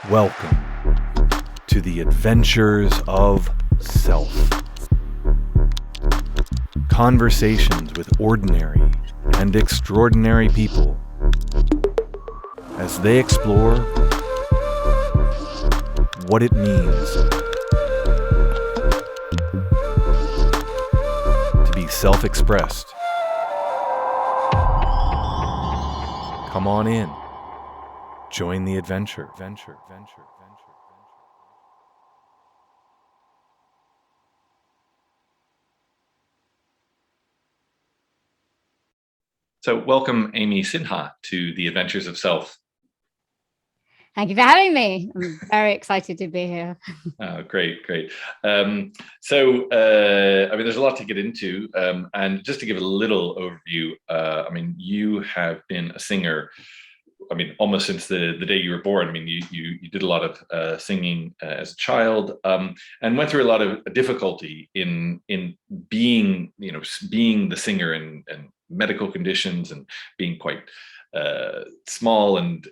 Welcome to the adventures of self. Conversations with ordinary and extraordinary people as they explore what it means to be self-expressed. Come on in. Join the adventure. So welcome, Amy Sinha, to the Adventures of Self. Thank you for having me. I'm very excited to be here. Oh, great. I mean, there's a lot to get into. And just to give a little overview, I mean, you have been a singer, I mean, almost since the day you were born. I mean, you did a lot of singing as a child, and went through a lot of difficulty in being, being the singer and medical conditions and being quite small and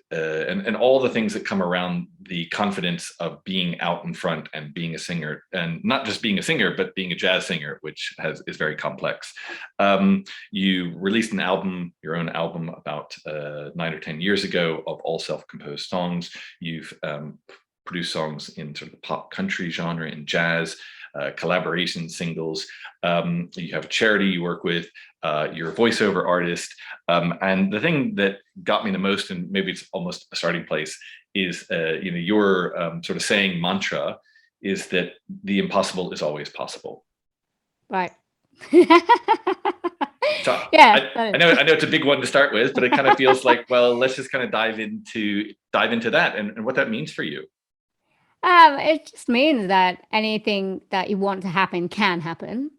all the things that come around the confidence of being out in front and being a singer, and not just being a singer, but being a jazz singer, which is very complex. You released your own album about 9 or 10 years ago of all self-composed songs. You've produced songs in sort of the pop country genre, in jazz, collaboration singles. You have a charity you work with. You're a voiceover artist. And the thing that got me the most, and maybe it's almost a starting place, is your sort of saying mantra is that the impossible is always possible. Right. So Yeah. I know it's a big one to start with, but it kind of feels like, well, let's just kind of dive into that and what that means for you. It just means that anything that you want to happen can happen.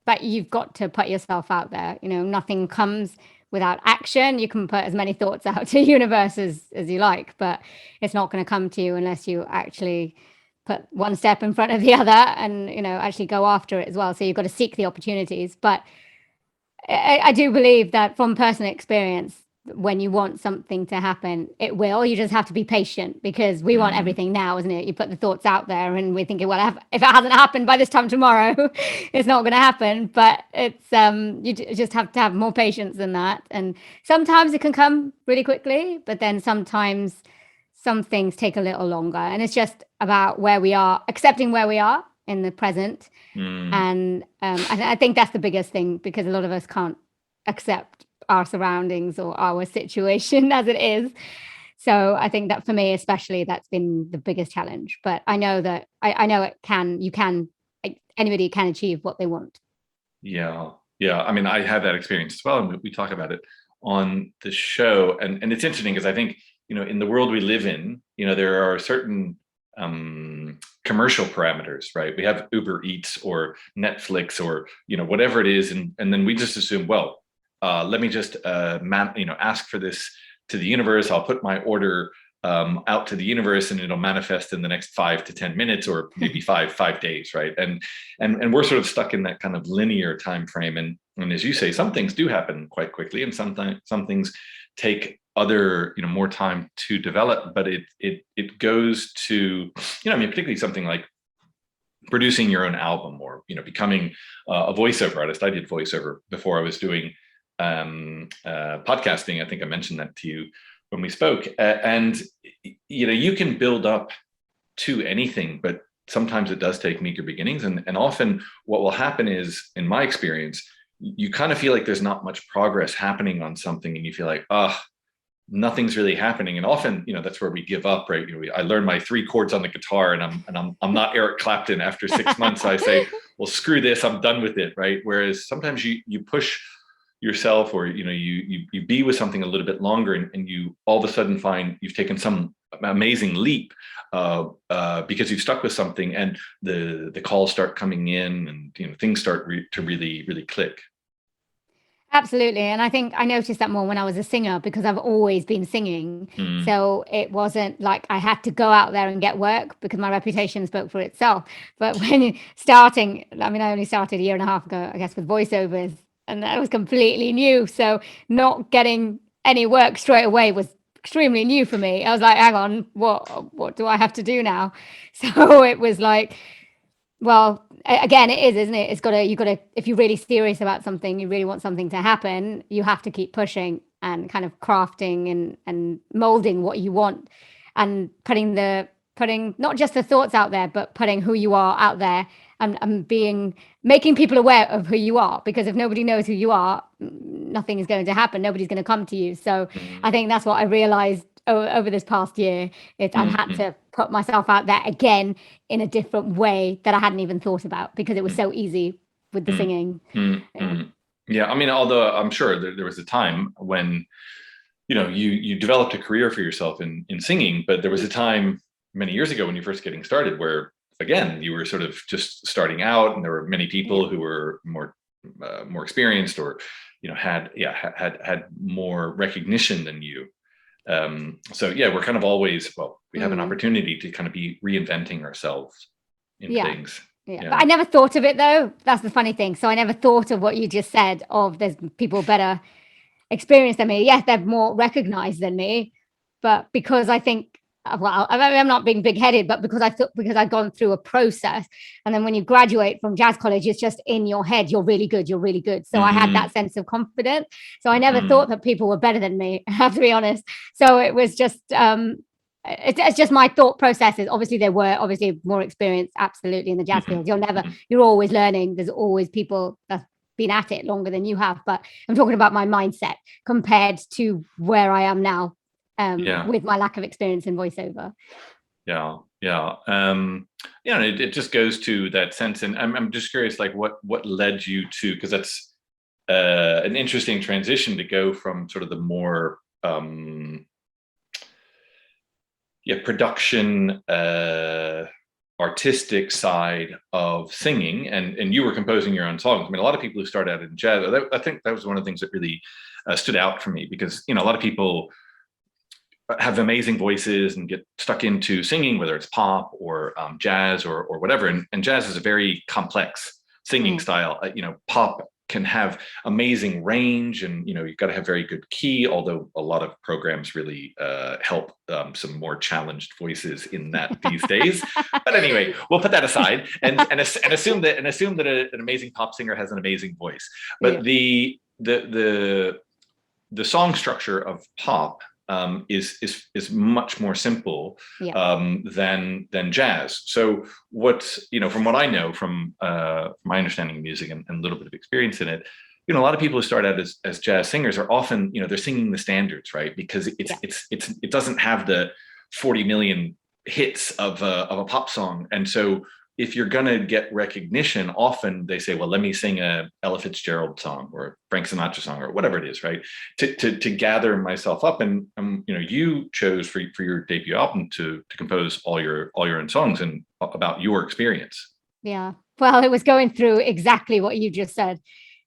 But you've got to put yourself out there. Nothing comes without action. You can put as many thoughts out to the universe as you like, but it's not going to come to you unless you actually put one step in front of the other and, actually go after it as well. So you've got to seek the opportunities. But I do believe that from personal experience, when you want something to happen, it will. You just have to be patient, because we want everything now, isn't it? You put the thoughts out there and we're thinking, well, if it hasn't happened by this time tomorrow, it's not going to happen. But it's you just have to have more patience than that. And sometimes it can come really quickly, but then sometimes some things take a little longer. And it's just about where we are, accepting where we are in the present. And I think that's the biggest thing, because a lot of us can't accept our surroundings or our situation as it is. So I think that for me, especially, that's been the biggest challenge. But I know that I know anybody can achieve what they want. Yeah. I mean, I had that experience as well, and we talk about it on the show. And it's interesting because I think, in the world we live in, there are certain commercial parameters, right? We have Uber Eats or Netflix or, whatever it is. And then we just assume, well, let me just ask for this to the universe. I'll put my order out to the universe, and it'll manifest in the next 5 to 10 minutes, or maybe five days, right? And we're sort of stuck in that kind of linear time frame. And as you say, some things do happen quite quickly, and sometimes some things take other more time to develop. But it goes to particularly something like producing your own album, or becoming a voiceover artist. I did voiceover before I was doing podcasting. I think I mentioned that to you when we spoke. And you can build up to anything, but sometimes it does take meager beginnings. And often what will happen is, in my experience, you kind of feel like there's not much progress happening on something, and you feel like, nothing's really happening. And often, that's where we give up, right? I learned my 3 chords on the guitar, and I'm not Eric Clapton after 6 months. I say, well, screw this, I'm done with it, right? Whereas sometimes you push yourself, or you be with something a little bit longer, and you all of a sudden find you've taken some amazing leap because you've stuck with something, and the calls start coming in, and things start to really click. Absolutely. And I think I noticed that more when I was a singer, because I've always been singing. So it wasn't like I had to go out there and get work, because my reputation spoke for itself. But when starting, I only started a year and a half ago, I guess, with voiceovers, and that was completely new. So not getting any work straight away was extremely new for me. I was like, hang on, what do I have to do now? So it was like, well, again, it is, isn't it? You gotta, if you're really serious about something, you really want something to happen, you have to keep pushing and kind of crafting and molding what you want, and putting not just the thoughts out there, but putting who you are out there, and making people aware of who you are, because if nobody knows who you are, nothing is going to happen. Nobody's going to come to you. So I think that's what I realized over this past year. I've had to put myself out there again in a different way that I hadn't even thought about, because it was so easy with the singing. Yeah, I mean, although I'm sure there was a time when, you developed a career for yourself in singing, but there was a time many years ago when you first getting started where, again, you were sort of just starting out, and there were many people who were more experienced, or had more recognition than you. So yeah, we're kind of always, we have an opportunity to kind of be reinventing ourselves in things. Yeah. But I never thought of it, though. That's the funny thing. So I never thought of what you just said, of there's people better experienced than me. Yes, they're more recognized than me, but because I think, well, I'm not being big-headed, but because I've gone through a process, and then when you graduate from jazz college, it's just in your head, you're really good. So I had that sense of confidence. So I never thought that people were better than me, I have to be honest. So it was just, it's just my thought processes. Obviously, there were more experience, absolutely, in the jazz field. You're always learning. There's always people that's been at it longer than you have. But I'm talking about my mindset compared to where I am now. With my lack of experience in voiceover. It just goes to that sense, and I'm just curious, like what led you to, because that's an interesting transition to go from sort of the more production artistic side of singing, and you were composing your own songs. I mean, a lot of people who start out in jazz, I think that was one of the things that really stood out for me, because a lot of people have amazing voices and get stuck into singing, whether it's pop or jazz or whatever. And jazz is a very complex singing style. Pop can have amazing range, and you've got to have very good key, although a lot of programs really help some more challenged voices in that these days. But anyway, we'll put that aside and assume that an amazing pop singer has an amazing voice. But the song structure of pop is much more simple than jazz. So from what I know, from my understanding of music and a little bit of experience in it, a lot of people who start out as jazz singers are often, they're singing the standards, right? Because it doesn't have the 40 million hits of a pop song. And so if you're going to get recognition, often they say, well, let me sing a Ella Fitzgerald song or a Frank Sinatra song or whatever it is, right? To gather myself up. And you chose for your debut album to compose all your own songs, and about your experience. Yeah. Well, it was going through exactly what you just said.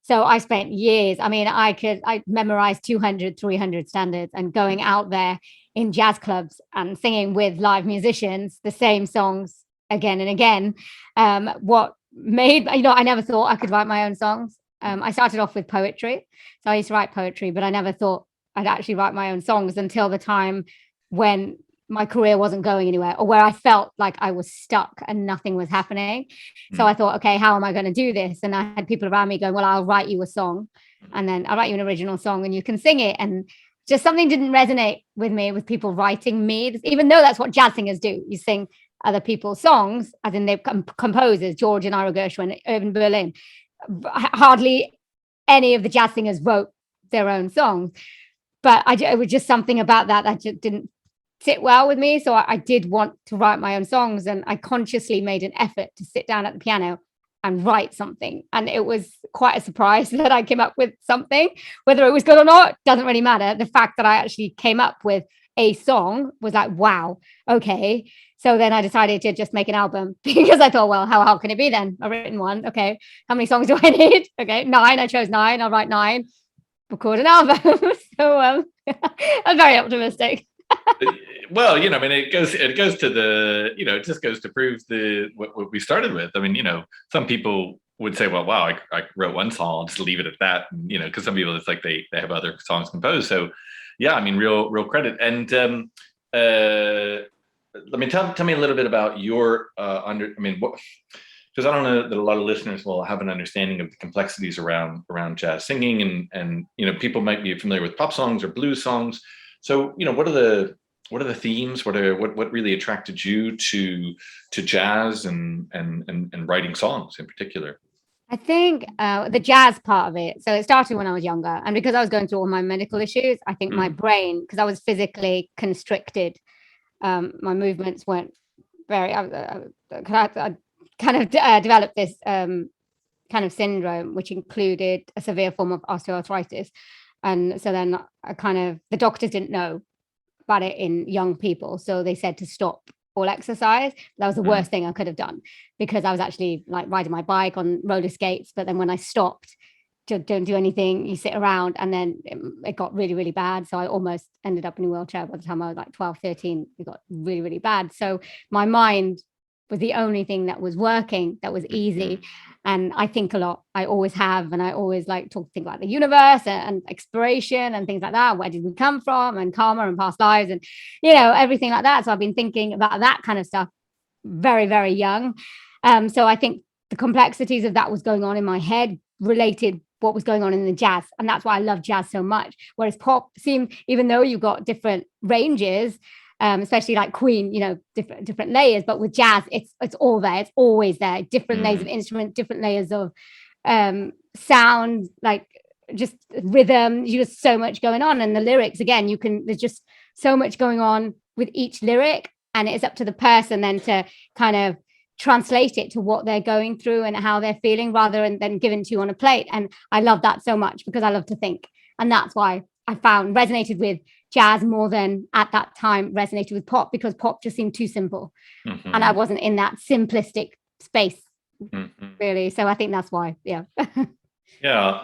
So I spent years, I memorized 200, 300 standards, and going out there in jazz clubs and singing with live musicians the same songs again and again. What made, I never thought I could write my own songs. I started off with poetry. So I used to write poetry, but I never thought I'd actually write my own songs until the time when my career wasn't going anywhere, or where I felt like I was stuck and nothing was happening. So I thought, okay, how am I going to do this? And I had people around me going, well, I'll write you a song, and then I'll write you an original song and you can sing it. And just something didn't resonate with me, with people writing me, even though that's what jazz singers do. You sing other people's songs, as in they composers, George and Ira Gershwin, Irving Berlin. Hardly any of the jazz singers wrote their own songs, but it was just something about that just didn't sit well with me. So I did want to write my own songs, and I consciously made an effort to sit down at the piano and write something. And it was quite a surprise that I came up with something. Whether it was good or not doesn't really matter. The fact that I actually came up with a song was like, wow, okay. So then I decided to just make an album, because I thought, well, how can it be then? I've written one. Okay. How many songs do I need? Okay. 9. I chose 9. I'll write 9, record an album. So I'm very optimistic. Well, it goes to the, it just goes to prove what we started with. I mean, some people would say, well, wow, I wrote one song, I'll just leave it at that. And, because some people, it's like they have other songs composed. So, Yeah, I mean, real credit. And let me tell me a little bit about your because I don't know that a lot of listeners will have an understanding of the complexities around jazz singing, and people might be familiar with pop songs or blues songs. So what are the themes? What really attracted you to jazz and writing songs in particular? I think the jazz part of it. So it started when I was younger, and because I was going through all my medical issues, I think my brain, because I was physically constricted, my movements weren't very. I kind of developed this kind of syndrome, which included a severe form of osteoarthritis, and so then the doctors didn't know about it in young people, so they said to stop all exercise. That was the worst thing I could have done, because I was actually like riding my bike on roller skates, but then when I stopped, don't do anything, you sit around, and then it got really, really bad. So I almost ended up in a wheelchair by the time I was like 12, 13. It got really, really bad. So my mind was the only thing that was working, that was easy. And I think a lot. I always have, and I always like to think about the universe and exploration and things like that. Where did we come from, and karma and past lives, and everything like that. So I've been thinking about that kind of stuff very, very young. So I think the complexities of that was going on in my head related what was going on in the jazz, and that's why I love jazz so much. Whereas pop seemed, even though you've got different ranges, especially like Queen, different layers, but with jazz, it's all there. It's always there. Different layers of instrument, different layers of sound, like just rhythm. Just so much going on, and the lyrics again. There's just so much going on with each lyric, and it's up to the person then to kind of translate it to what they're going through and how they're feeling, rather than given to you on a plate. And I love that so much, because I love to think, and that's why I found resonated with jazz more than at that time resonated with pop, because pop just seemed too simple, and I wasn't in that simplistic space really. So I think that's why. Yeah. Yeah,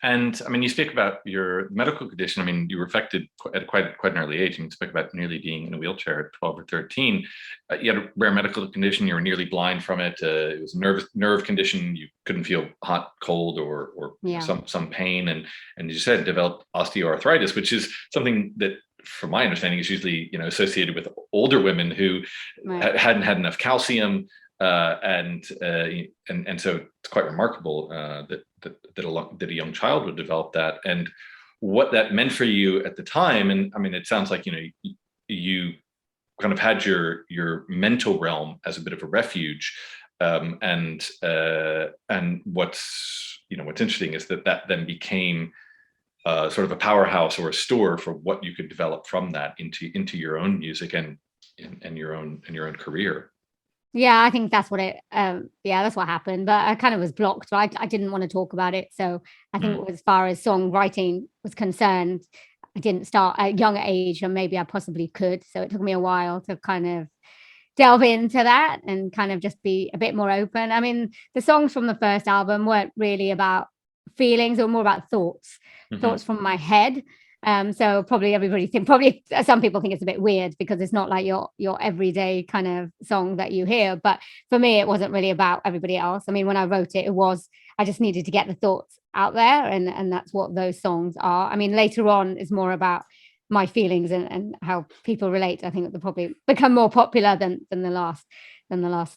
and I mean, you speak about your medical condition. I mean, you were affected at quite an early age. You speak about nearly being in a wheelchair at 12 or 13. You had a rare medical condition. You were nearly blind from it. It was a nerve condition. You couldn't feel hot, cold, or some pain. And you said developed osteoarthritis, which is something that, from my understanding, is usually associated with older women who hadn't had enough calcium. And so it's quite remarkable that a young child would develop that, and what that meant for you at the time. And I mean, it sounds like you kind of had your mental realm as a bit of a refuge, and what's interesting is that then became sort of a powerhouse or a store for what you could develop from that into your own music and your own career. Yeah, I think that's what that's what happened. But I kind of was blocked. I didn't want to talk about it. So I think as far as songwriting was concerned, I didn't start at a young age, and maybe I possibly could. So it took me a while to kind of delve into that and kind of just be a bit more open. I mean, the songs from the first album weren't really about feelings, or more about thoughts from my head. So probably some people think it's a bit weird, because it's not like your everyday kind of song that you hear. But for me, it wasn't really about everybody else. I mean, when I wrote it, I just needed to get the thoughts out there, and that's what those songs are. I mean, later on is more about my feelings and how people relate. I think they'll probably become more popular than the last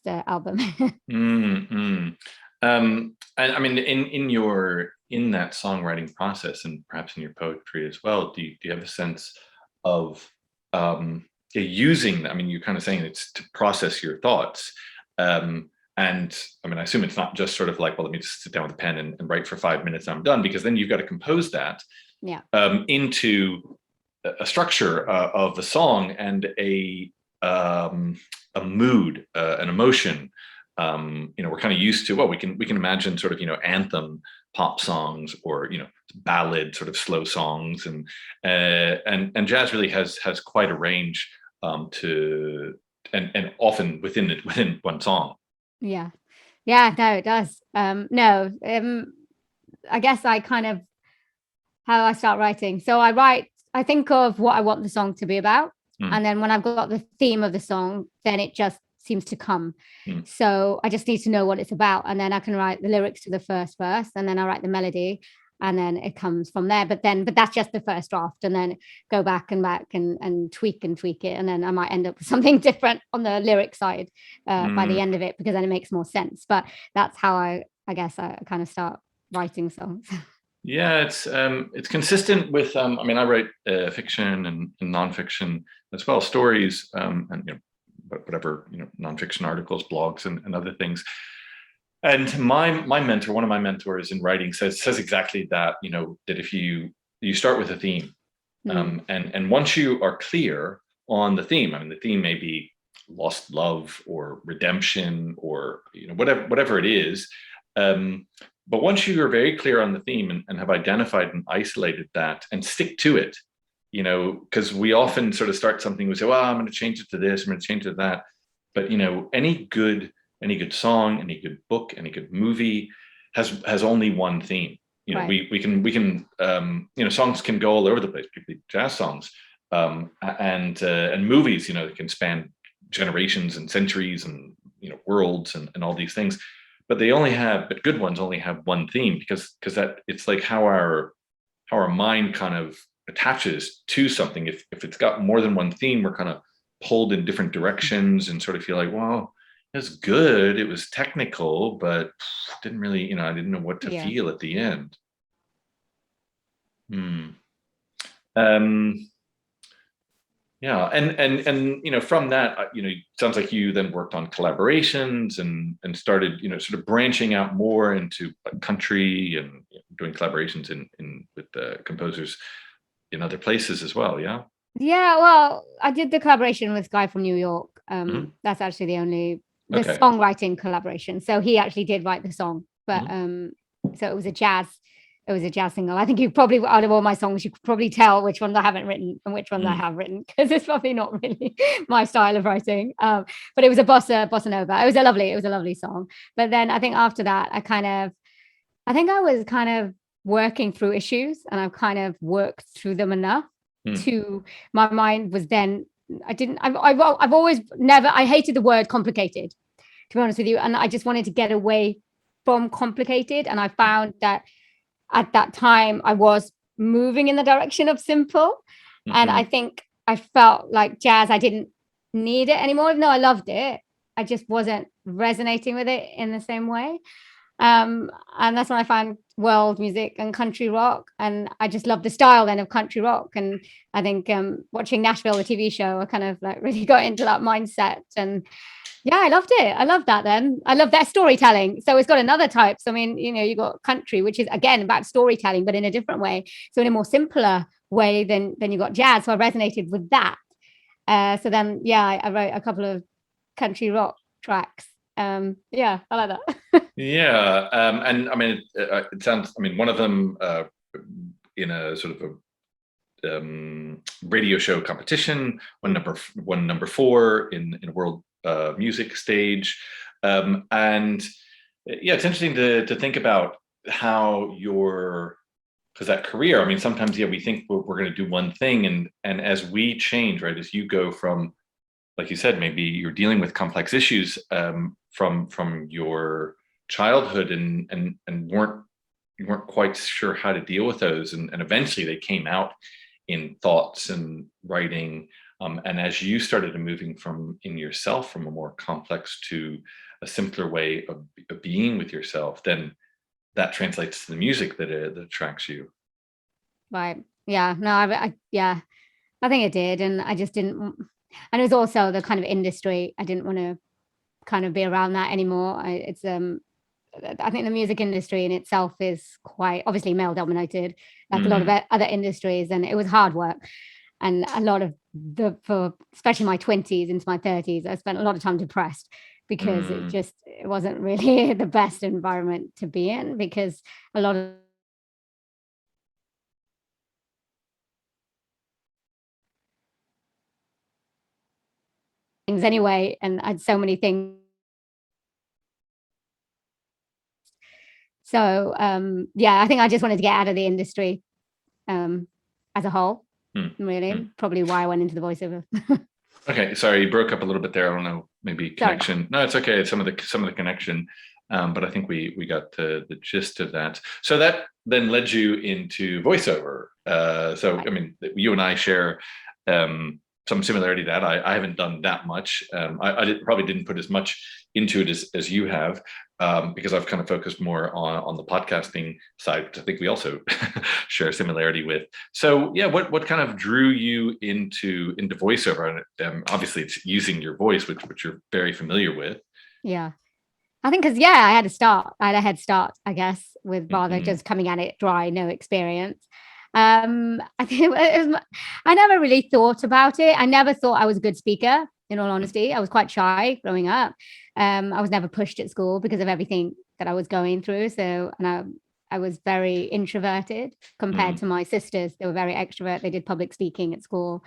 album. And I mean, in that songwriting process, and perhaps in your poetry as well, do you have a sense of using? I mean, you're kind of saying it's to process your thoughts, and I mean, I assume it's not just sort of like, well, let me just sit down with a pen and write for 5 minutes, I'm done, because then you've got to compose that into a structure of a song and a mood, an emotion. We're kind of used to, well, we can imagine sort of anthem pop songs, or ballad sort of slow songs, and jazz really has quite a range and often within one song. No, it does. I guess I kind of, how I start writing. So I think of what I want the song to be about, and then when I've got the theme of the song, then it just seems to come. So I just need to know what it's about, and then I can write the lyrics to the first verse, and then I write the melody, and then it comes from there. But that's just the first draft, and then go back and tweak it, and then I might end up with something different on the lyric side by the end of it, because then it makes more sense. But that's how I guess I kind of start writing songs. Yeah, it's consistent with I mean, I write fiction and nonfiction as well, stories, and whatever, nonfiction articles, blogs, and other things. And my mentor, one of my mentors in writing, says exactly that. That if you start with a theme, and once you are clear on the theme, I mean, the theme may be lost love or redemption or whatever it is. But once you are very clear on the theme and have identified and isolated that, and stick to it, because we often sort of start something, we say, well, I'm going to change it to this, I'm going to change it to that. But any good song, any good book, any good movie has only one theme. Right. We can songs can go all over the place, particularly jazz songs, and movies, that can span generations and centuries and worlds and all these things. But but good ones only have one theme, because that it's like how our mind kind of attaches to something. If it's got more than one theme, we're kind of pulled in different directions and sort of feel like, well, it was good, it was technical, but didn't really, I didn't know what to feel at the end. Yeah, and from that, it sounds like you then worked on collaborations and started, sort of branching out more into country and doing collaborations with composers in other places as well. Yeah. Yeah, well, I did the collaboration with Guy from New York. That's actually the songwriting collaboration. So he actually did write the song, but so it was a jazz single. I think you probably, out of all my songs, you could probably tell which ones I haven't written and which ones I have written, because it's probably not really my style of writing. But it was a bossa nova. It was a lovely song. But then I think after that, I think I was kind of working through issues, and I've kind of worked through them enough to, my mind was then, I've always never, I hated the word complicated, to be honest with you. And I just wanted to get away from complicated. And I found that at that time I was moving in the direction of simple. And I think I felt like jazz, I didn't need it anymore. Even though I loved it, I just wasn't resonating with it in the same way. And that's when I found world music and country rock, and I just loved the style then of country rock. And I think watching Nashville, the TV show, I kind of like really got into that mindset. And yeah, I loved it. I loved that then. I love that storytelling. So it's got another type. So I mean, you got country, which is again about storytelling, but in a different way. So in a more simpler way than you got jazz. So I resonated with that. So then, I wrote a couple of country rock tracks. I like that. Yeah, and I mean, it sounds. I mean, one of them in a sort of a radio show competition, won number 4 in a world music stage, and it's interesting to think about how because that career. I mean, sometimes we think we're going to do one thing, and as we change, right, as you go from, like you said, maybe you're dealing with complex issues from your childhood and you weren't quite sure how to deal with those, and eventually they came out in thoughts and writing, and as you started moving in yourself from a more complex to a simpler way of being with yourself, then that translates to the music that attracts you. Right. Yeah. No, I think it did. And I just didn't, and it was also the kind of industry. I didn't want to kind of be around that anymore. I think the music industry in itself is quite obviously male dominated, like a lot of other industries, and it was hard work. And a lot of especially my 20s into my 30s, I spent a lot of time depressed, because it wasn't really the best environment to be in, because a lot of things anyway, and I had so many things. So I think I just wanted to get out of the industry as a whole. Really, probably why I went into the voiceover. Okay, sorry, you broke up a little bit there. I don't know, maybe connection. Sorry. No, it's okay. It's some of the connection, but I think we got the gist of that. So that then led you into voiceover. So, Right. I mean, you and I share some similarity that I haven't done that much. Probably didn't put as much into it as you have, because I've kind of focused more on the podcasting side, which I think we also share similarity with. So yeah, what kind of drew you into voiceover? Obviously, it's using your voice, which you're very familiar with. Yeah. I think because, I had a head start, I guess, with rather just coming at it dry, no experience. I think I never really thought about it. I never thought I was a good speaker, in all honesty. I was quite shy growing up. I was never pushed at school because of everything that I was going through. So, and I was very introverted compared to my sisters. They were very extrovert. They did public speaking at school.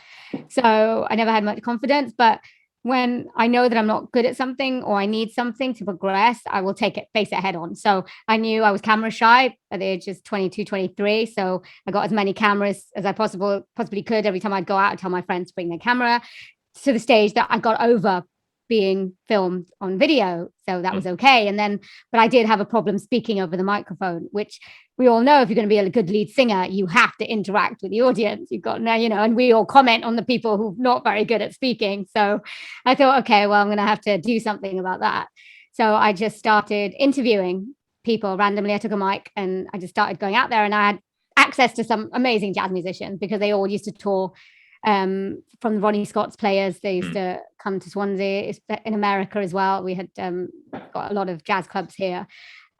So I never had much confidence. But when I know that I'm not good at something or I need something to progress, I will face it head on. So I knew I was camera shy at the age of 22, 23. So I got as many cameras as I possibly could. Every time I'd go out, I'd tell my friends to bring their camera, to the stage that I got over being filmed on video. So that was okay. But I did have a problem speaking over the microphone, which we all know, if you're going to be a good lead singer, you have to interact with the audience. You've got, and we all comment on the people who are not very good at speaking. So I thought, okay, well, I'm going to have to do something about that. So I just started interviewing people randomly. I took a mic and I just started going out there, and I had access to some amazing jazz musicians because they all used to tour from the Ronnie Scott's players. They used to come to Swansea. In America as well, we had got a lot of jazz clubs here.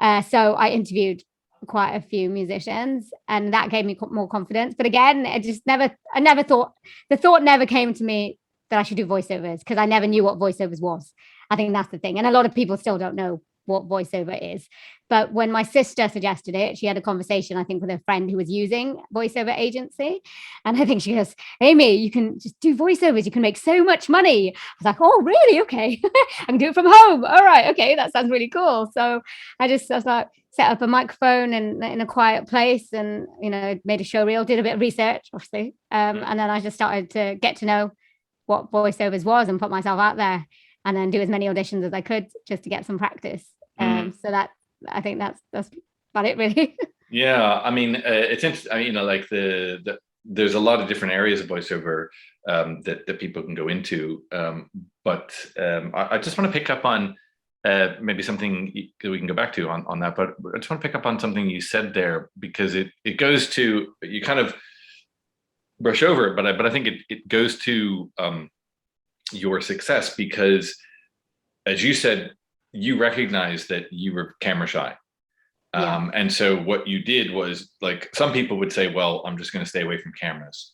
So I interviewed quite a few musicians, and that gave me more confidence. But again, I never thought, the thought never came to me that I should do voiceovers, because I never knew what voiceovers was. I think that's the thing. And a lot of people still don't know what voiceover is. But when my sister suggested it, she had a conversation, I think, with a friend who was using voiceover agency. And I think she goes, Amy, you can just do voiceovers. You can make so much money. I was like, oh, really? Okay. I can do it from home. All right. Okay. That sounds really cool. So I was like, set up a microphone and in a quiet place, and, made a show reel, did a bit of research, obviously. And then I just started to get to know what voiceovers was and put myself out there, and then do as many auditions as I could just to get some practice. So that, I think that's about it, really. Yeah, I mean, it's interesting. I mean, like there's a lot of different areas of voiceover that people can go into. But I just want to pick up on maybe something that we can go back to on that. But I just want to pick up on something you said there, because it goes to, you kind of brush over it, but I think it goes to your success, because, as you said, you recognized that you were camera shy. And so what you did was, like, some people would say, well, I'm just going to stay away from cameras.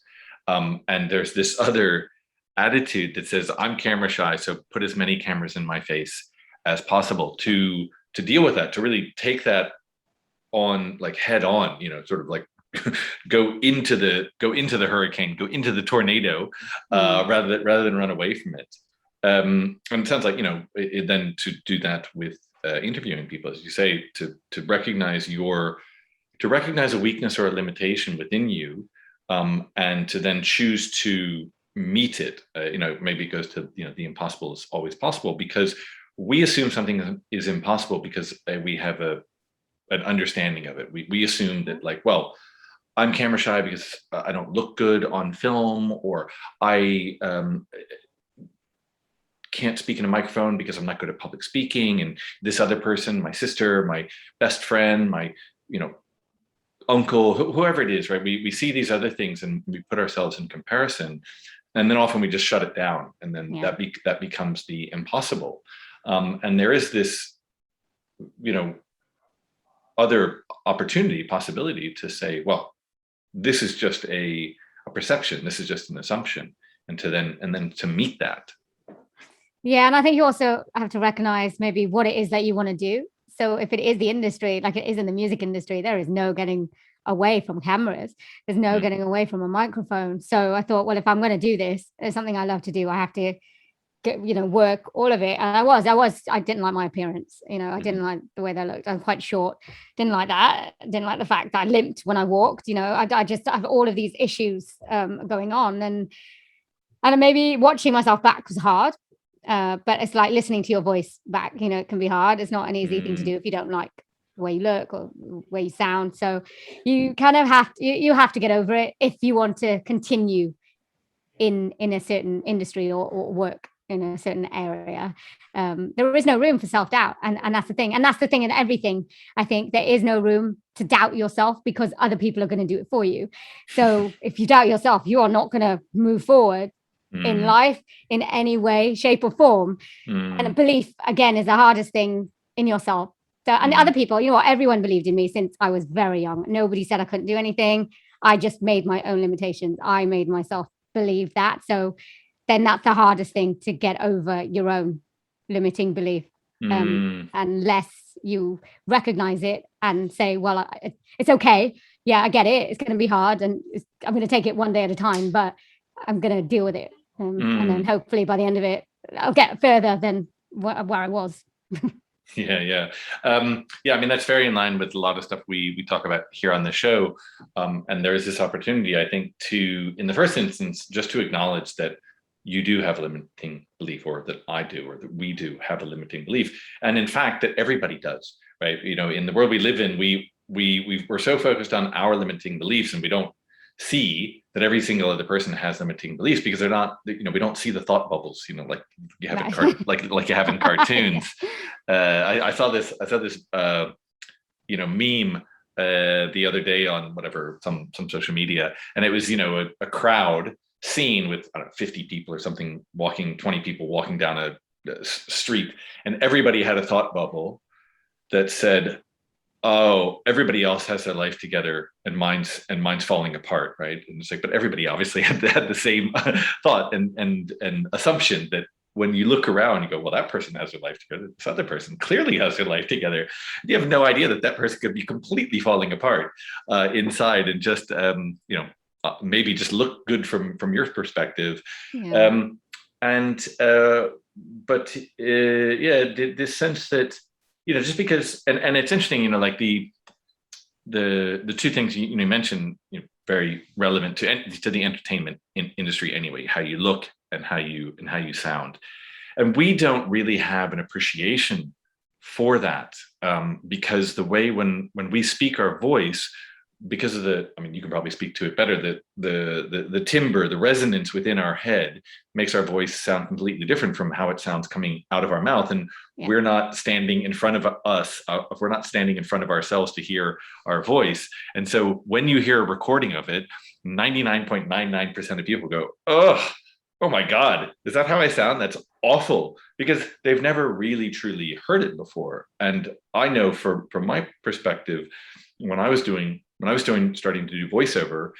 And there's this other attitude that says, I'm camera shy, so put as many cameras in my face as possible to deal with that, to really take that on, like, head on, sort of like go into the hurricane, go into the tornado, rather than run away from it. And it sounds like, then to do that with interviewing people, as you say, to recognize a weakness or a limitation within you, and to then choose to meet it. Maybe it goes to, the impossible is always possible, because we assume something is impossible because we have an understanding of it. We assume that, like, well, I'm camera shy because I don't look good on film, or I can't speak in a microphone because I'm not good at public speaking. And this other person, my sister, my best friend, my, uncle, whoever it is, right? We see these other things and we put ourselves in comparison, and then often we just shut it down, and then that becomes the impossible. And there is this, other possibility to say, well, this is just a perception, this is just an assumption, and then to meet that. Yeah, and I think you also have to recognize maybe what it is that you want to do. So if it is the industry, like it is in the music industry, there is no getting away from cameras. There's no getting away from a microphone. So I thought, well, if I'm going to do this, it's something I love to do, I have to work all of it. And I didn't like my appearance. I didn't like the way they looked. I'm quite short. Didn't like that. Didn't like the fact that I limped when I walked. I just have all of these issues going on. And maybe watching myself back was hard. But it's like listening to your voice back, it can be hard. It's not an easy thing to do if you don't like the way you look or the way you sound. So you kind of have to, you have to get over it if you want to continue in a certain industry or work in a certain area. There is no room for self-doubt, and that's the thing. And that's the thing in everything. I think there is no room to doubt yourself because other people are going to do it for you. So if you doubt yourself, you are not going to move forward in life in any way, shape, or form. And belief, again, is the hardest thing in yourself. So, and other people, you know what, everyone believed in me since I was very young. Nobody said I couldn't do anything. I just made my own limitations. I made myself believe that. So then that's the hardest thing, to get over your own limiting belief. Unless you recognize it and say, well, it's okay. Yeah, I get it. It's going to be hard, and I'm going to take it one day at a time, but I'm going to deal with it. And then hopefully by the end of it, I'll get further than where I was. Yeah. I mean, that's very in line with a lot of stuff we talk about here on the show. And there is this opportunity, I think, to, in the first instance, just to acknowledge that you do have a limiting belief, or that I do, or that we do have a limiting belief. And in fact, that everybody does, right? You know, in the world we live in, we're so focused on our limiting beliefs, and we don't see that every single other person has limiting beliefs, because they're not, you know, we don't see the thought bubbles, you know, like you have like you have in cartoons. I saw this you know, meme the other day on whatever, some social media, and it was, you know, a crowd scene with, I don't know, 50 people or something walking, 20 people walking down a street, and everybody had a thought bubble that said, oh, everybody else has their life together and mine's falling apart, right? And it's like, but everybody obviously had the same thought and assumption that when you look around, you go, well, that person has their life together. This other person clearly has their life together. You have no idea that person could be completely falling apart inside, and just, you know, maybe just look good from your perspective. Yeah. But this sense that, you know, just because, and it's interesting, you know, like the two things you mentioned, you know, very relevant to the entertainment industry anyway, how you look and how you sound. And we don't really have an appreciation for that, because the way when we speak our voice, because of I mean, you can probably speak to it better, the timbre, the resonance within our head makes our voice sound completely different from how it sounds coming out of our mouth. And we're not standing in front of us, if we're not standing in front of ourselves to hear our voice. And so when you hear a recording of it, 99.99% of people go, oh my God, is that how I sound? That's awful, because they've never really truly heard it before. And I know from my perspective, when I was starting to do voiceover,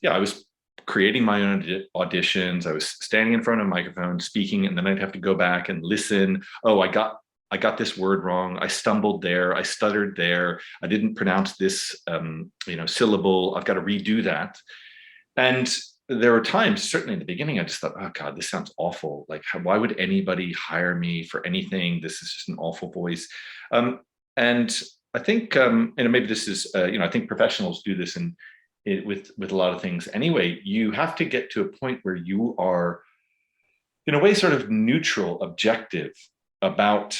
I was creating my own auditions. I was standing in front of a microphone speaking, and then I'd have to go back and listen. Oh, I got this word wrong. I stumbled there. I stuttered there. I didn't pronounce this syllable. I've got to redo that. And there were times, certainly in the beginning, I just thought, oh God, this sounds awful. Like, why would anybody hire me for anything? This is just an awful voice. And I think, maybe this is, I think professionals do this with a lot of things. Anyway, you have to get to a point where you are, in a way, sort of neutral, objective about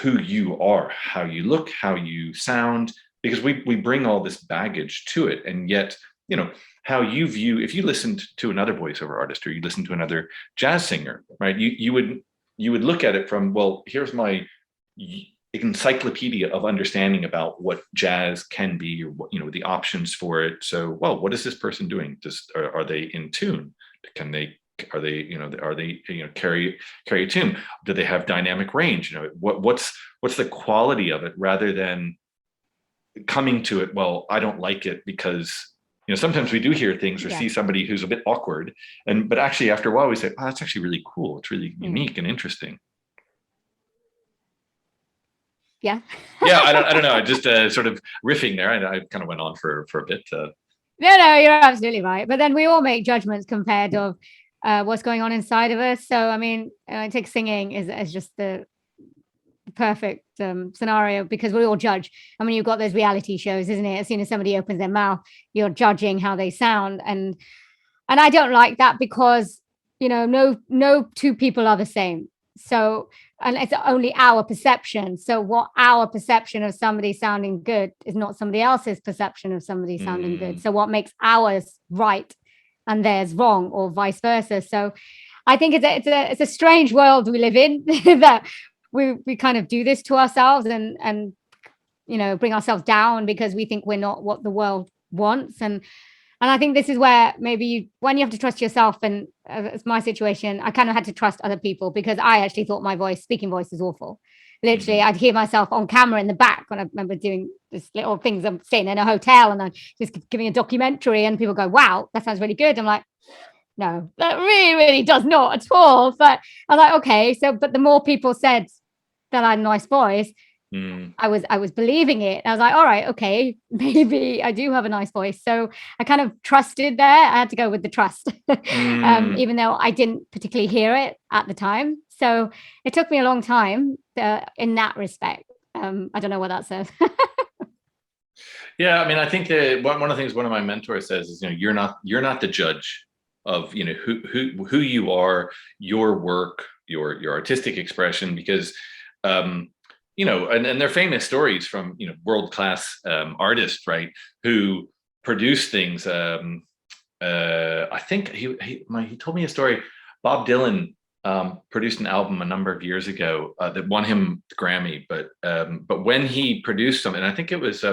who you are, how you look, how you sound, because we bring all this baggage to it. And yet, how you view, if you listened to another voiceover artist, or you listen to another jazz singer, right? You would look at it from, well, here's my encyclopedia of understanding about what jazz can be, or what, the options for it. So, well, what is this person doing? Are they in tune? Are they carry a tune? Do they have dynamic range? What's the quality of it, rather than coming to it, well, I don't like it because, sometimes we do hear things or see somebody who's a bit awkward, but actually after a while we say, oh, that's actually really cool. It's really unique and interesting. Yeah. I don't know. I just sort of riffing there. I kind of went on for a bit. No, you're absolutely right. But then we all make judgments compared of what's going on inside of us. So, I mean, I take singing as just the perfect scenario, because we all judge. I mean, you've got those reality shows, isn't it? As soon as somebody opens their mouth, you're judging how they sound. And I don't like that, because, no two people are the same. So, and it's only our perception. So what our perception of somebody sounding good is not somebody else's perception of somebody sounding good. So what makes ours right and theirs wrong, or vice versa. So I think it's a strange world we live in, that we kind of do this to ourselves, and bring ourselves down because we think we're not what the world wants. And I think this is where maybe when you have to trust yourself, and it's my situation, I kind of had to trust other people, because I actually thought my speaking voice was awful. Literally, I'd hear myself on camera in the back when I remember doing this little things. I'm staying in a hotel and I'm just giving a documentary, and people go, "Wow, that sounds really good." I'm like, "No, that really, really does not at all." But I'm like, okay. So, but the more people said that I had a nice voice, I was believing it. I was like, all right, okay, maybe I do have a nice voice. So I kind of trusted there. I had to go with the trust, even though I didn't particularly hear it at the time. So it took me a long time in that respect. I don't know what that says. Yeah, I mean, I think that one of the things one of my mentors says is, you're not the judge of who you are, your work, your artistic expression, because and they're famous stories from world-class artists, right, who produce things. I think he told me a story. Bob Dylan produced an album a number of years ago that won him the Grammy, but when he produced something, I think it was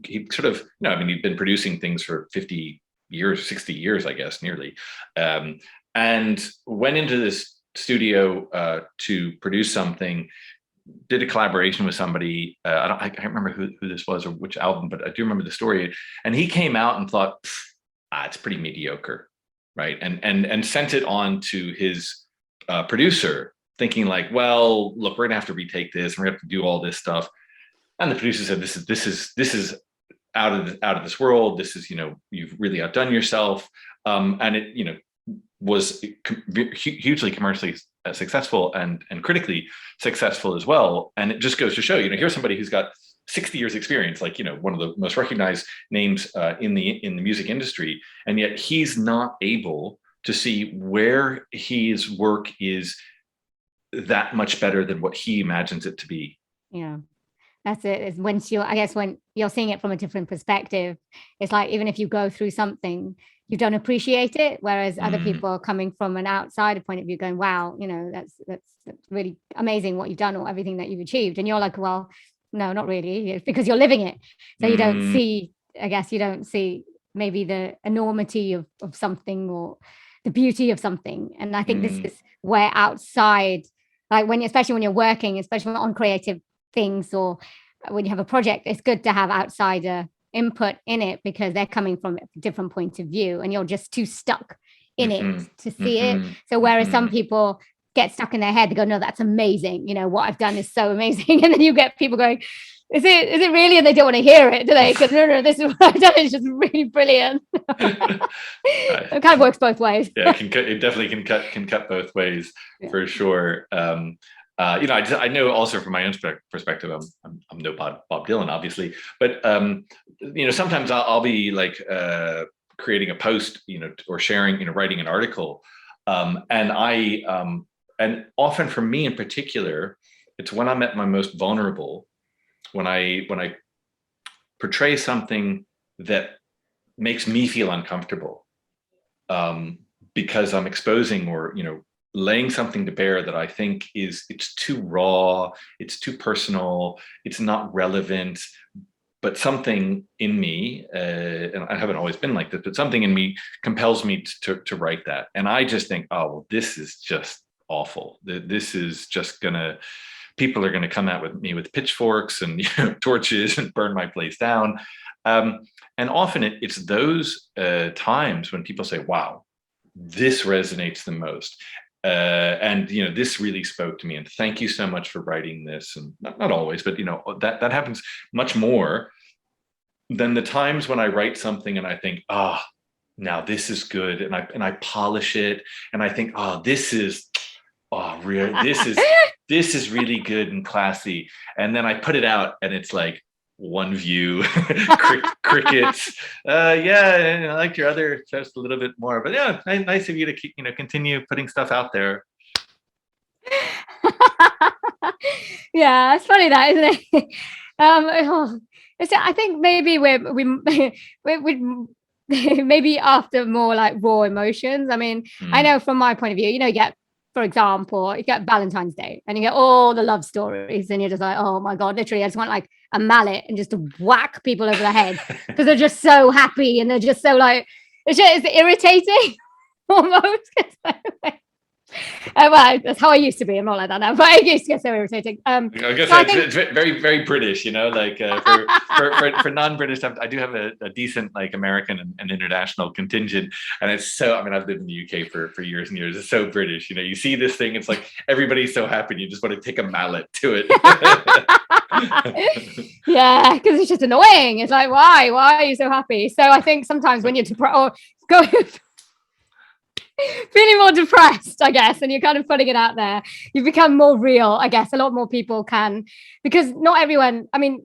he sort of he'd been producing things for 50 years, 60 years, I guess, nearly, and went into this studio to produce something. Did a collaboration with somebody. I can't remember who this was or which album, but I do remember the story. And he came out and thought, it's pretty mediocre, right? And sent it on to his producer, thinking like, well, look, we're gonna have to retake this, and we're gonna have to do all this stuff. And the producer said, this is out of this world. This is, you've really outdone yourself. And it, was hugely commercially successful and critically successful as well. And it just goes to show, here's somebody who's got 60 years experience, like, one of the most recognized names in the music industry, and yet he's not able to see where his work is that much better than what he imagines it to be. Yeah. That's it. Is when you're seeing it from a different perspective, it's like, even if you go through something, you don't appreciate it. Whereas other people are coming from an outsider point of view going, wow, that's really amazing what you've done, or everything that you've achieved. And you're like, well, no, not really. It's because you're living it. So you don't see, maybe the enormity of something, or the beauty of something. And I think this is where outside, like especially when you're working, especially on creative things, or when you have a project, it's good to have outsider input in it, because they're coming from a different point of view, and you're just too stuck in it to see it. So whereas some people get stuck in their head, they go, no, that's amazing, what I've done is so amazing. And then you get people going, is it really? And they don't want to hear it, do they? Because no, this is what I've done, it's just really brilliant. It kind of works both ways. Yeah, it definitely can cut both ways, for sure. I know also from my own perspective, I'm no Bob Dylan, obviously, but sometimes I'll be like creating a post, or sharing, writing an article, and often for me in particular, it's when I'm at my most vulnerable, when I portray something that makes me feel uncomfortable, because I'm exposing or laying something to bear that I think it's too raw, it's too personal, it's not relevant, but something in me, and I haven't always been like this, but something in me compels me to write that. And I just think, oh, well, this is just awful. This is just people are gonna come out with me with pitchforks and torches and burn my place down. And often it's those times when people say, wow, this resonates the most. And this really spoke to me, and thank you so much for writing this. And not always, but that happens much more than the times when I write something and I think, now this is good, and I polish it, and I think, this is really good and classy, and then I put it out and it's like one view, crickets. Yeah, I liked your other just a little bit more, but yeah, nice of you to keep, continue putting stuff out there. Yeah, it's funny that, isn't it? I think maybe we maybe after more like raw emotions. I mean, I know from my point of view, you get, for example, you get Valentine's Day and you get all the love stories, and you're just like, oh my God, literally, I just want like a mallet and just to whack people over the head because they're just so happy and they're just so like, it's irritating almost. Well, that's how I used to be. I'm not like that now, but I used to get so irritating. I guess so it's very, very British, like for non-British, I do have a decent like American and international contingent, and it's so. I mean, I've lived in the UK for years and years. It's so British, you see this thing. It's like everybody's so happy, you just want to take a mallet to it. Yeah, because it's just annoying. It's like, why are you so happy? So I think sometimes when you're feeling more depressed, I guess, and you're kind of putting it out there, you become more real. I guess a lot more people can, because not everyone, I mean,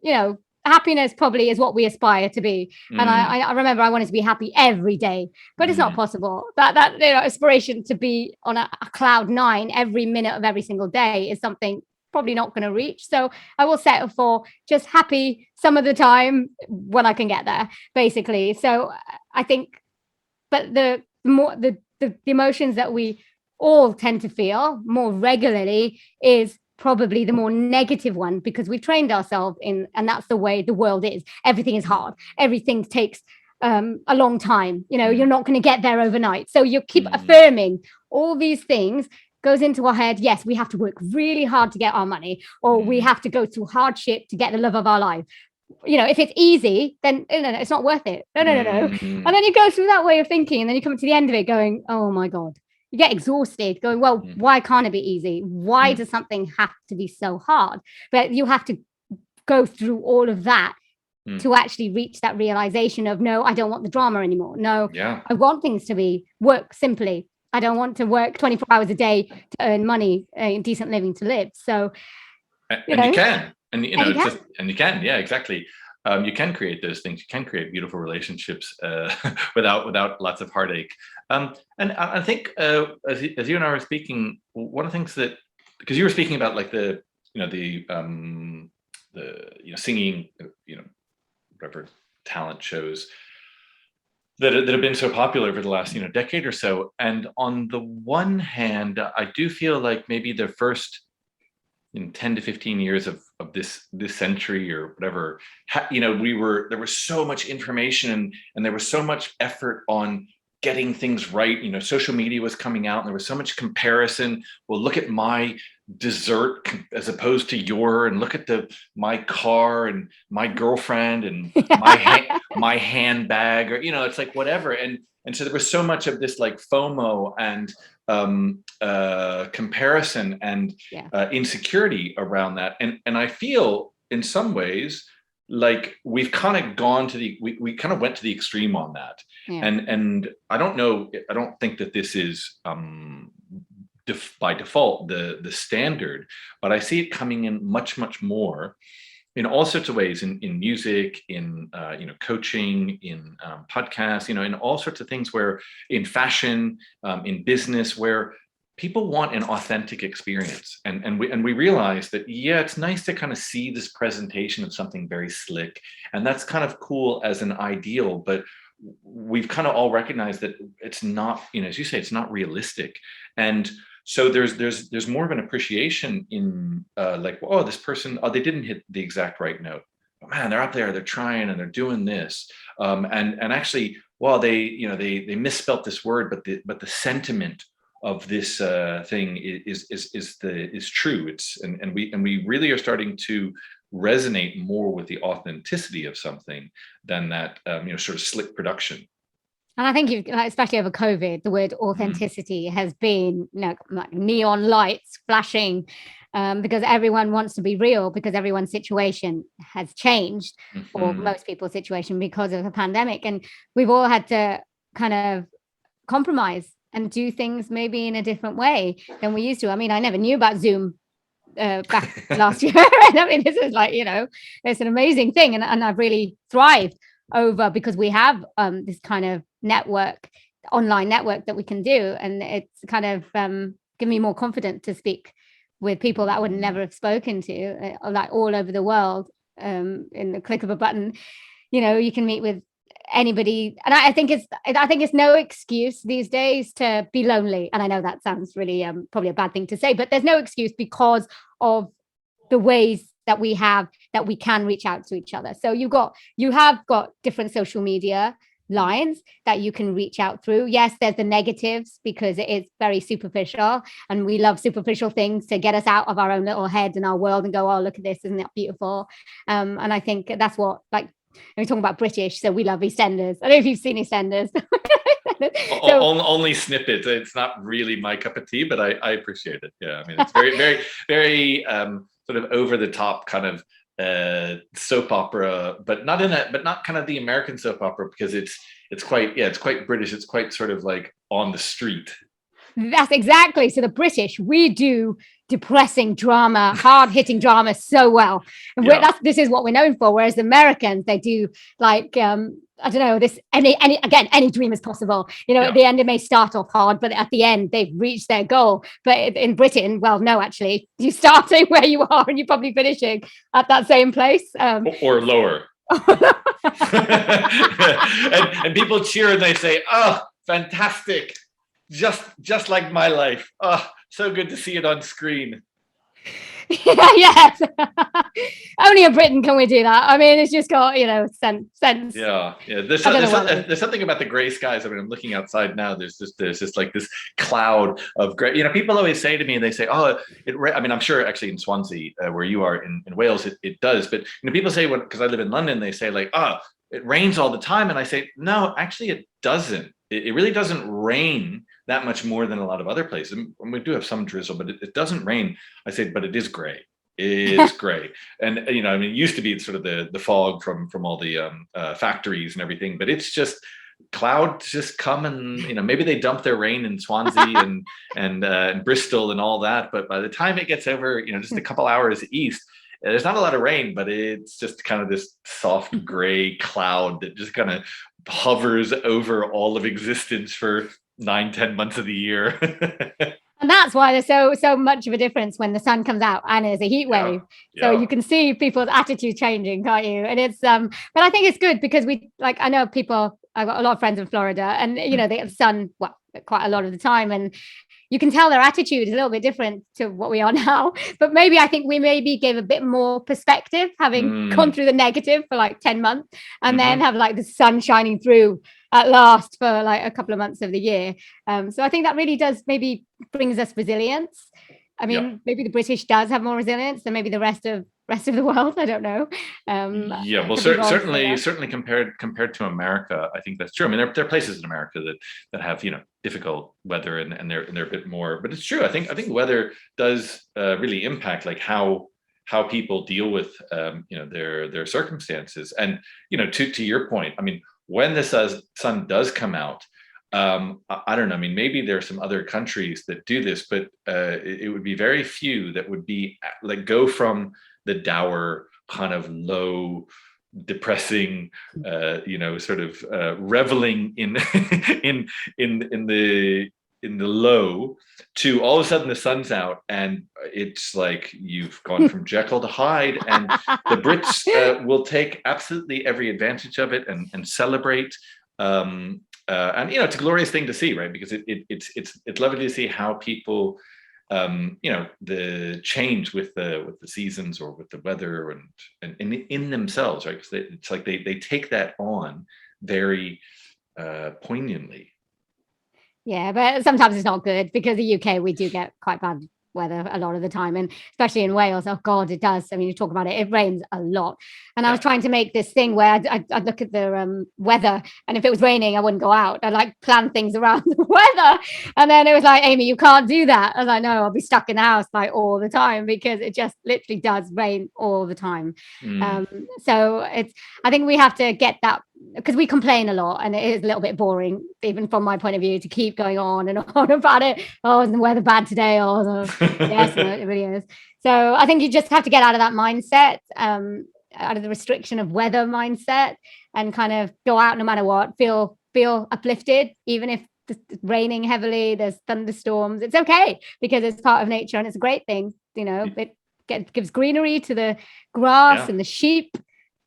happiness probably is what we aspire to be. And I remember I wanted to be happy every day, but it's not possible. That aspiration to be on a cloud 9 every minute of every single day is something probably not going to reach. So I will settle for just happy some of the time when I can get there, basically. So I think, but the emotions that we all tend to feel more regularly is probably the more negative one, because we've trained ourselves in, and that's the way the world is. Everything is hard. Everything takes a long time. You're not going to get there overnight. So you keep affirming all these things, goes into our head. Yes, we have to work really hard to get our money, or we have to go through hardship to get the love of our life. If it's easy, then no, it's not worth it. No. And then you go through that way of thinking, and then you come to the end of it going, oh my God, you get exhausted going, well, why can't it be easy? Why does something have to be so hard? But you have to go through all of that to actually reach that realization of, no, I don't want the drama anymore. No, I want things to work simply. I don't want to work 24 hours a day to earn money, decent living to live. So, you can. And you can, yeah, exactly. You can create those things. You can create beautiful relationships without lots of heartache. And I think as you and I were speaking, one of the things that, because you were speaking about like the singing, whatever talent shows that have been so popular over the last decade or so. And on the one hand, I do feel like maybe the first in 10 to 15 years of this century or whatever, there was so much information and there was so much effort on getting things right. Social media was coming out and there was so much comparison. Well, look at my dessert as opposed to and look at my car and my girlfriend and my handbag, or it's like whatever. And so there was so much of this like FOMO and comparison and insecurity around that. And I feel in some ways like we've kind of gone to we kind of went to the extreme on that. And I don't think that this is by default the standard, but I see it coming in much more in all sorts of ways, in music, in coaching, in podcasts, in all sorts of things, where in fashion, in business, where people want an authentic experience. And we realize that, it's nice to kind of see this presentation of something very slick, and that's kind of cool as an ideal, but we've kind of all recognized that it's not, as you say, it's not realistic. And so there's more of an appreciation in like, oh, this person, they didn't hit the exact right note. But man, they're up there, they're trying and they're doing this. And actually, well, they misspelt this word, but the sentiment of this thing is true. And we really are starting to resonate more with the authenticity of something than that sort of slick production. And I think especially over COVID, the word authenticity has been like neon lights flashing, because everyone wants to be real, because everyone's situation has changed, or most people's situation, because of the pandemic. And we've all had to kind of compromise and do things maybe in a different way than we used to. I mean, I never knew about Zoom back last year. I mean, this is like, it's an amazing thing. And I've really thrived over, because we have this kind of online network that we can do, and it's kind of given me more confidence to speak with people that I would never have spoken to, like all over the world, in the click of a button. You can meet with anybody, and I think it's no excuse these days to be lonely. And I know that sounds really probably a bad thing to say, but there's no excuse because of the ways that we can reach out to each other. So you have got different social media lines that you can reach out through. Yes, there's the negatives because it is very superficial, and we love superficial things to get us out of our own little head and our world and go, oh, look at this, isn't that beautiful? And I think that's what, like, we're talking about British, so we love EastEnders. I don't know if you've seen EastEnders. Only snippets. It's not really my cup of tea, but I appreciate it. Yeah, I mean, it's very, very, very sort of over the top kind of soap opera, but not kind of the American soap opera, because it's quite British. It's quite sort of like on the street. That's exactly. So the British, we do depressing drama, hard-hitting drama so well. And this is what we're known for. Whereas the Americans, they do like I don't know, this any dream is possible. At the end it may start off hard, but at the end they've reached their goal. But in Britain, well, no, actually, you're starting where you are and you're probably finishing at that same place. Or lower. and people cheer and they say, oh, fantastic. Just like my life. Oh, so good to see it on screen. Yes. Only in Britain can we do that. I mean, it's just got, sense. Yeah. There's something about the gray skies. I mean, I'm looking outside now. There's just like this cloud of gray. People always say to me, they say, oh, I mean, I'm sure actually in Swansea, where you are in Wales, it does. But people say, because I live in London, they say like, oh, it rains all the time. And I say, no, actually it doesn't. It really doesn't rain that much more than a lot of other places. And we do have some drizzle, but it doesn't rain. I say, but it is gray. It's gray. And, I mean, it used to be sort of the fog from all the factories and everything, but it's just clouds just come and, maybe they dump their rain in Swansea and Bristol and all that. But by the time it gets over, just a couple hours east, there's not a lot of rain, but it's just kind of this soft gray cloud that just kind of hovers over all of existence for 9-10 months of the year. And that's why there's so much of a difference when the sun comes out and there's a heat wave. So you can see people's attitude changing, can't you? And it's but I think it's good because I know people, I've got a lot of friends in Florida, and they get the sun quite a lot of the time, and you can tell their attitude is a little bit different to what we are now. But I think we maybe gave a bit more perspective, having gone through the negative for like 10 months and then have like the sun shining through at last for like a couple of months of the year. So I think that really does maybe brings us resilience. I mean, maybe the British does have more resilience than maybe the rest of the world. I don't know. Well, certainly compared to America, I think that's true. I mean, there are places in America that have difficult weather and they're a bit more. But it's true. I think weather does really impact like how people deal with their circumstances. And to your point, I mean, when the sun does come out, I don't know. I mean, maybe there are some other countries that do this, but it would be very few that would be like go from the dour kind of low, depressing, sort of reveling in in the low to all of a sudden the sun's out and it's like you've gone from Jekyll to Hyde, and the Brits will take absolutely every advantage of it and celebrate. And it's a glorious thing to see, right? Because it's lovely to see how people the change with the seasons or with the weather and in themselves, right? Because it's like they take that on very poignantly. Yeah, but sometimes it's not good because the UK, we do get quite bad weather a lot of the time, and especially in Wales. Oh God, it does. I mean, you talk about it rains a lot. And I was trying to make this thing where I'd look at the weather, and if it was raining I wouldn't go out. I'd like plan things around the weather, and then it was like, Amy, you can't do that. I was like, no, I'll be stuck in the house like all the time because it just literally does rain all the time. So I think we have to get that, because we complain a lot and it is a little bit boring, even from my point of view, to keep going on and on about it. Oh, isn't the weather bad today? Yes, it really is. So I think you just have to get out of that mindset, out of the restriction of weather mindset, and kind of go out no matter what, feel uplifted, even if it's raining heavily, there's thunderstorms. It's okay because it's part of nature and it's a great thing. it gives greenery to the grass and the sheep.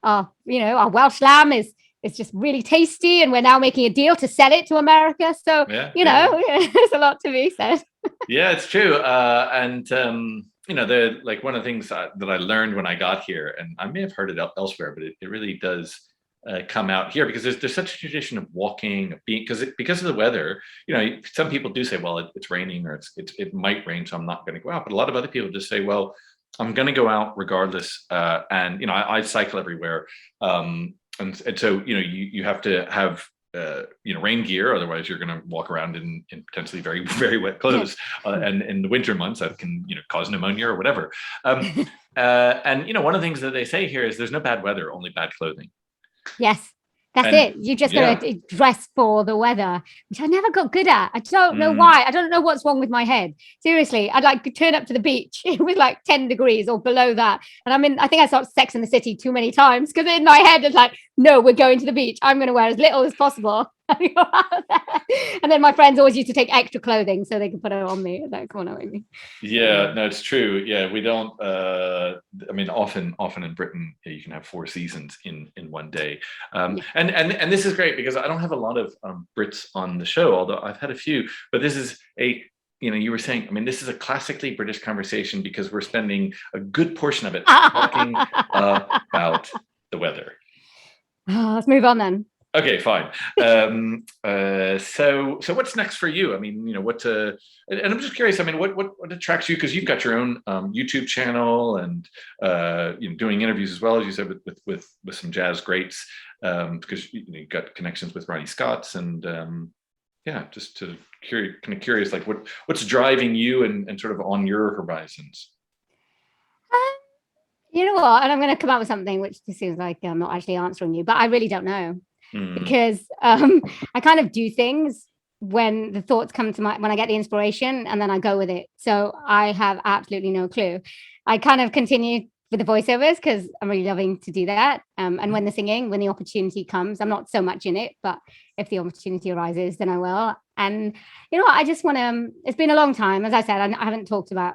Our Welsh lamb is just really tasty, and we're now making a deal to sell it to America. So there's a lot to be said. Yeah, it's true. The like one of the things that I learned when I got here, and I may have heard it elsewhere, but it really does come out here, because there's such a tradition of walking, of being, because of the weather. Some people do say, well, it's raining, or it might rain, so I'm not going to go out. But a lot of other people just say, well, I'm going to go out regardless. I cycle everywhere. And so, you have to have, rain gear, otherwise you're going to walk around in potentially very, very wet clothes. And in the winter months, that can, cause pneumonia or whatever. And one of the things that they say here is there's no bad weather, only bad clothing. Yes. That's it. You just got to dress for the weather, which I never got good at. I don't know why. I don't know what's wrong with my head. Seriously, I'd like to turn up to the beach with like 10 degrees or below that. And I think I saw Sex in the City too many times, because in my head it's like, no, we're going to the beach. I'm going to wear as little as possible. And then my friends always used to take extra clothing so they could put it on me. Like, come on, Amy. Yeah, no, it's true. Yeah, we don't. Often in Britain, you can have 4 seasons in one day. And this is great, because I don't have a lot of Brits on the show, although I've had a few. But this is you were saying, this is a classically British conversation, because we're spending a good portion of it talking about the weather. Let's move on then. Okay, fine. So what's next for you? And I'm just curious. What attracts you? Because you've got your own YouTube channel, and doing interviews as well, as you said, with some jazz greats. Because you've got connections with Ronnie Scott's, and just curious, like what's driving you and sort of on your horizons. You know what? And I'm going to come up with something which seems like I'm not actually answering you, but I really don't know. Because I kind of do things when the thoughts come to when I get the inspiration, and then I go with it. So I have absolutely no clue. I kind of continue with the voiceovers, because I'm really loving to do that. And when the singing, when the opportunity comes, I'm not so much in it, but if the opportunity arises, then I will. And I just want to, it's been a long time. As I said, I haven't talked about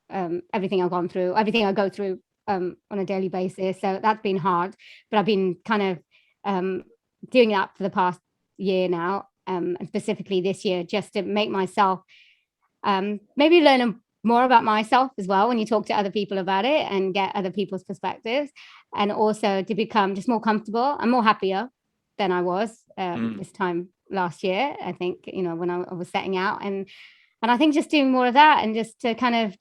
everything I've gone through, everything I go through on a daily basis. So that's been hard, but I've been kind of doing that for the past year now, and specifically this year, just to make myself maybe learn more about myself as well when you talk to other people about it and get other people's perspectives, and also to become just more comfortable and more happier than I was this time last year, I think, when I was setting out, and I think just doing more of that, and just to kind of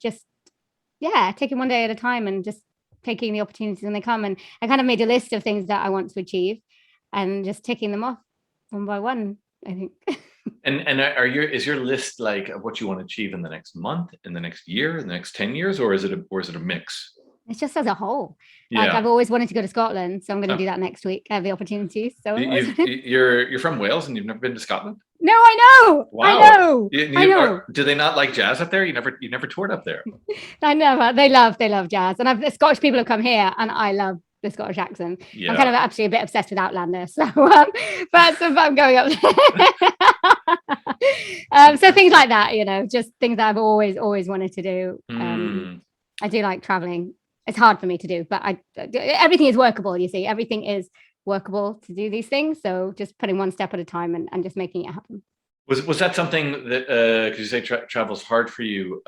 taking one day at a time, and just taking the opportunities when they come. And I kind of made a list of things that I want to achieve, and just ticking them off one by one, I think. And is your list like of what you want to achieve in the next month, in the next year, in the next 10 years, or is it a mix? It's just as a whole. Like, I've always wanted to go to Scotland, so I'm going to do that next week. I have the opportunity. So you're from Wales, and you've never been to Scotland? No, I know. Wow. I know. Do they not like jazz up there? You never toured up there? I never. They love jazz, and the Scottish people have come here, and I love the Scottish accent. I'm kind of actually a bit obsessed with Outlander, so but I'm going up there. So things like that, just things that I've always wanted to do. I do like traveling. It's hard for me to do, but everything is workable. You see, everything is workable to do these things. So just putting one step at a time, and just making it happen. Was that something that, because you say travel's hard for you,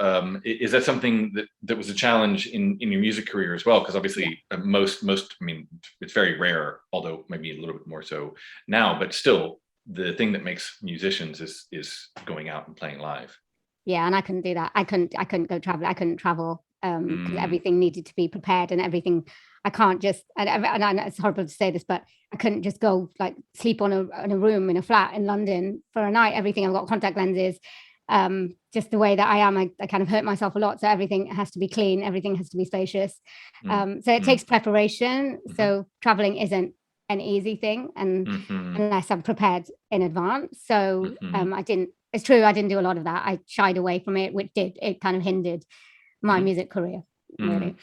is that something that was a challenge in your music career as well? Because obviously most, it's very rare, although maybe a little bit more so now, but still the thing that makes musicians is going out and playing live. Yeah, and I couldn't do that. I couldn't go travel. I couldn't travel because everything needed to be prepared, and everything. I can't just, and it's horrible to say this, but I couldn't just go like sleep in a room in a flat in London for a night. Everything, I've got contact lenses. Just the way that I am, I kind of hurt myself a lot. So everything has to be clean. Everything has to be spacious. So it takes preparation. So traveling isn't an easy thing, and unless I'm prepared in advance. So it's true, I didn't do a lot of that. I shied away from it, which it kind of hindered my music career, really.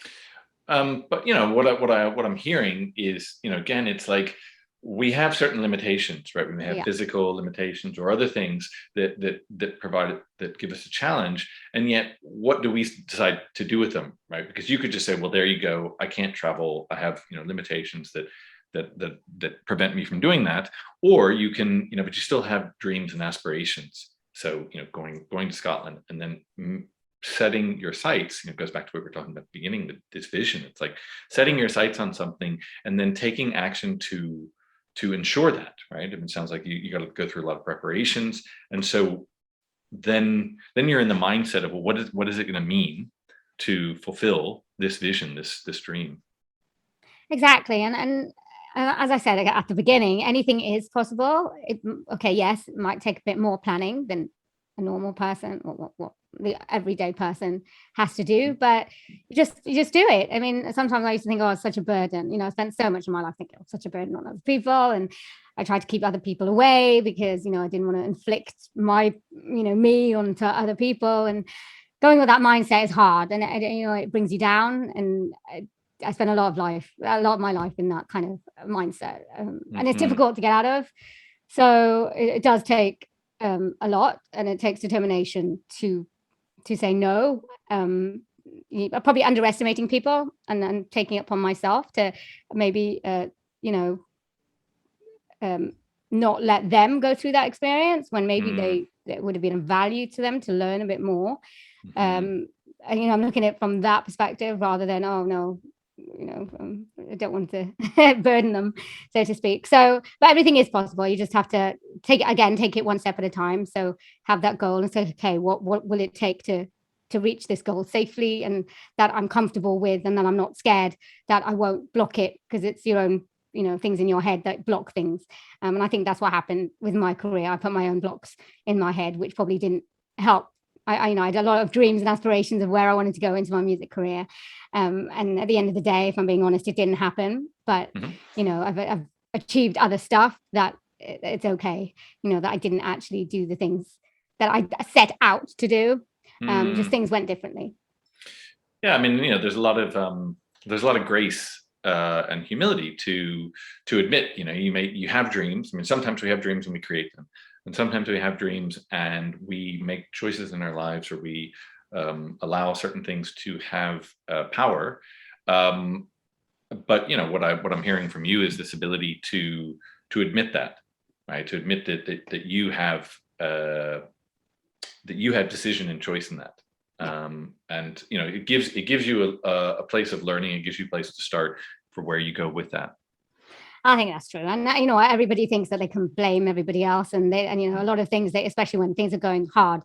But what I'm hearing is, again, it's like we have certain limitations, right? We may have physical limitations or other things that provide that give us a challenge, and yet what do we decide to do with them, right? Because you could just say, well, there you go, I can't travel, I have limitations that prevent me from doing that. Or you can, but you still have dreams and aspirations. So going to Scotland and then setting your sights, it goes back to what we were talking about at the beginning, this vision. It's like setting your sights on something and then taking action to ensure that, right? It sounds like you got to go through a lot of preparations. And so then you're in the mindset of, well, what is it going to mean to fulfill this vision, this dream? Exactly. And as I said at the beginning, anything is possible. Yes, it might take a bit more planning than a normal person or what the everyday person has to do, but you just do it. I mean, sometimes I used to think, oh, it's such a burden. I spent so much of my life thinking, oh, such a burden on other people, and I tried to keep other people away because I didn't want to inflict my me onto other people, and going with that mindset is hard, and it brings you down. And I spent a lot of my life in that kind of mindset, and it's difficult to get out of. So it does take a lot, and it takes determination to say no. I'm probably underestimating people and taking it upon myself to maybe not let them go through that experience when maybe it would have been of value to them to learn a bit more. And, I'm looking at it from that perspective rather than, oh no, I don't want to burden them, so to speak. So, but everything is possible. You just have to take it one step at a time. So have that goal and say, okay, what will it take to reach this goal safely, and that I'm comfortable with, and that I'm not scared that I won't block it, because it's your own things in your head that block things. And I think that's what happened with my career. I put my own blocks in my head, which probably didn't help. I had a lot of dreams and aspirations of where I wanted to go into my music career. And at the end of the day, if I'm being honest, it didn't happen. But, I've achieved other stuff that it's okay, that I didn't actually do the things that I set out to do. Just things went differently. Yeah, I mean, there's a lot of grace and humility to admit, you have dreams. I mean, sometimes we have dreams and we create them. And sometimes we have dreams and we make choices in our lives, or we allow certain things to have power. But what I'm hearing from you is this ability to admit that, right? To admit that you have decision and choice in that. And it gives you a place of learning. It gives you a place to start for where you go with that. I think that's true. And everybody thinks that they can blame everybody else, and a lot of things, especially when things are going hard,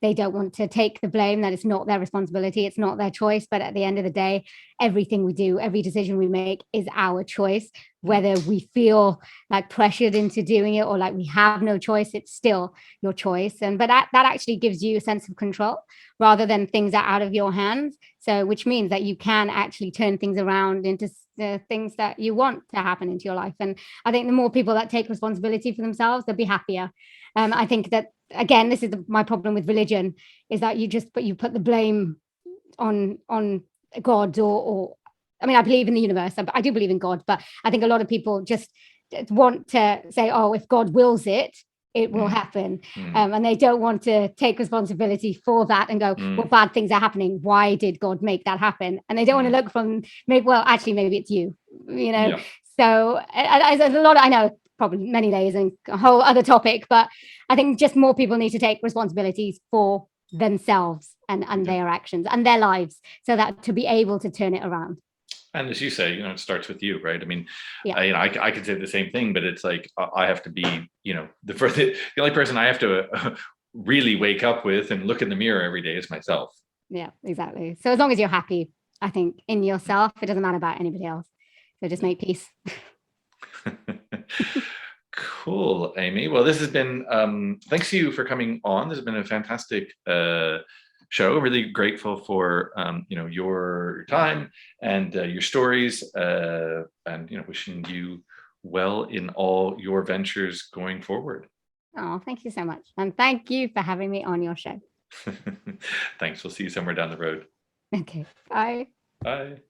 they don't want to take the blame, that it's not their responsibility, it's not their choice. But at the end of the day, everything we do, every decision we make is our choice. Whether we feel like pressured into doing it or like we have no choice, it's still your choice. But that actually gives you a sense of control rather than things are out of your hands. So which means that you can actually turn things around into the things that you want to happen into your life. And I think the more people that take responsibility for themselves, they'll be happier. I think that, again, this is my problem with religion, is that you put the blame on God or I mean, I believe in the universe. I do believe in God, but I think a lot of people just want to say, oh, if God wills it, it will happen. And they don't want to take responsibility for that and go, well, bad things are happening. Why did God make that happen? And they don't want to look from, maybe it's you, Yeah. So there's a lot, I know, probably many layers and a whole other topic, but I think just more people need to take responsibilities for themselves and their actions and their lives, so that to be able to turn it around. And as you say, it starts with you, right? I mean, I could say the same thing, but it's like I have to be, the only person I have to really wake up with and look in the mirror every day is myself. Yeah, exactly. So as long as you're happy, I think, in yourself, it doesn't matter about anybody else. So just make peace. Cool, Amy. Well, this has been, thanks to you for coming on. This has been a fantastic show. Really grateful for your time and your stories, and wishing you well in all your ventures going forward. Oh, thank you so much, and thank you for having me on your show. Thanks. We'll see you somewhere down the road. Okay. Bye. Bye.